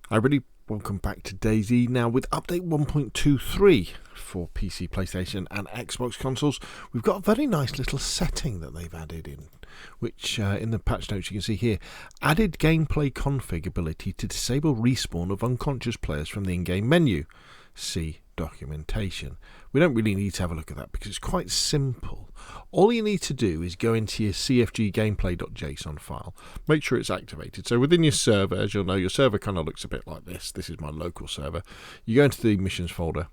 Hi everybody, welcome back to DayZ now with update 1.23 for PC, PlayStation and Xbox consoles. We've got a very nice little setting that they've added in, which in the patch notes you can see here, added gameplay config ability to disable respawn of unconscious players from the in-game menu. See documentation. We don't really need to have a look at that because it's quite simple. All you need to do is go into your cfggameplay.json file, make sure it's activated. So within your server, as you'll know, your server kind of looks a bit like this. This is my local server. You go into the missions folder,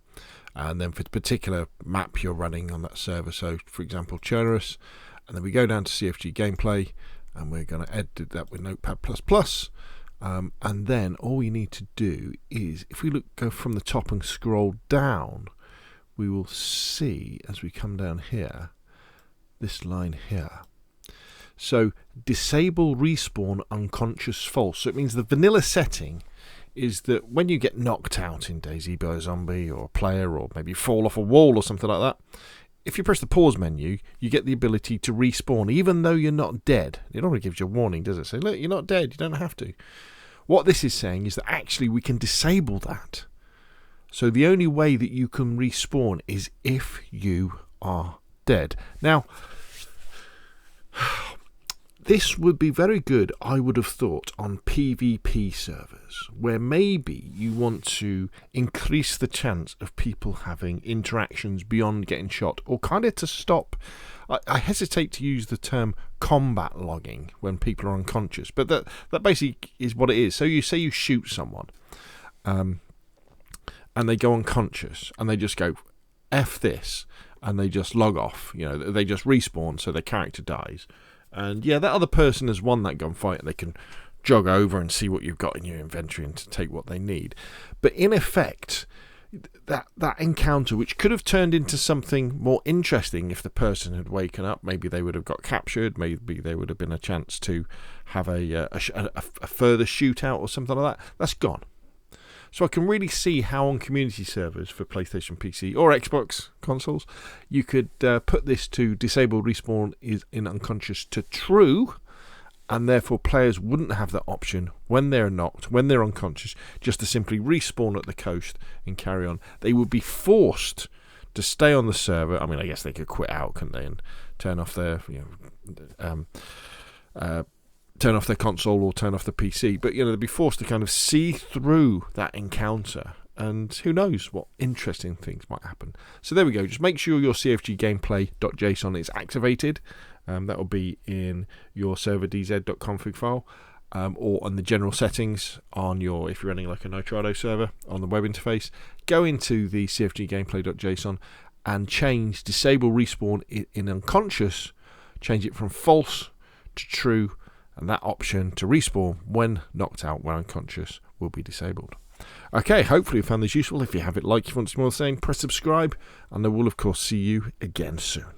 and then for the particular map you're running on that server, so for example Chernarus, and then we go down to CFG Gameplay, and we're going to edit that with Notepad++. And then all we need to do is, if we go from the top and scroll down, we will see as we come down here, this line here. So disable respawn unconscious false. So it means the vanilla setting is that when you get knocked out in DayZ by a zombie or a player, or maybe fall off a wall or something like that, if you press the pause menu, you get the ability to respawn, even though you're not dead. It already gives you a warning, does it? Say, look, you're not dead, you don't have to. What this is saying is that actually we can disable that. So the only way that you can respawn is if you are dead. Now, this would be very good, I would have thought, on PvP servers, where maybe you want to increase the chance of people having interactions beyond getting shot, or kind of to stop. I hesitate to use the term combat logging when people are unconscious, but that basically is what it is. So you say you shoot someone, and they go unconscious, and they just go, F this, and they just log off. You know, they just respawn, so their character dies. And yeah, that other person has won that gunfight, and they can jog over and see what you've got in your inventory and to take what they need. But in effect, that encounter, which could have turned into something more interesting if the person had waken up, maybe they would have got captured, maybe there would have been a chance to have a further shootout or something like that, that's gone. So I can really see how on community servers for PlayStation, PC or Xbox consoles, you could put this to disable respawn in unconscious to true, and therefore players wouldn't have that option when they're knocked, when they're unconscious, just to simply respawn at the coast and carry on. They would be forced to stay on the server. I mean, I guess they could quit out, couldn't they, and turn off their, turn off their console or turn off the PC. But, they'd be forced to kind of see through that encounter, and who knows what interesting things might happen. So there we go. Just make sure your cfggameplay.json is activated. That will be in your server dz.config file, or on the general settings on your, if you're running like a Nitrado server on the web interface. Go into the cfggameplay.json and change disable respawn in unconscious, change it from false to true, and that option to respawn when knocked out, when unconscious, will be disabled. Okay, hopefully you found this useful. If you have it, like, if you want to see more of the same, press subscribe, and I will of course see you again soon.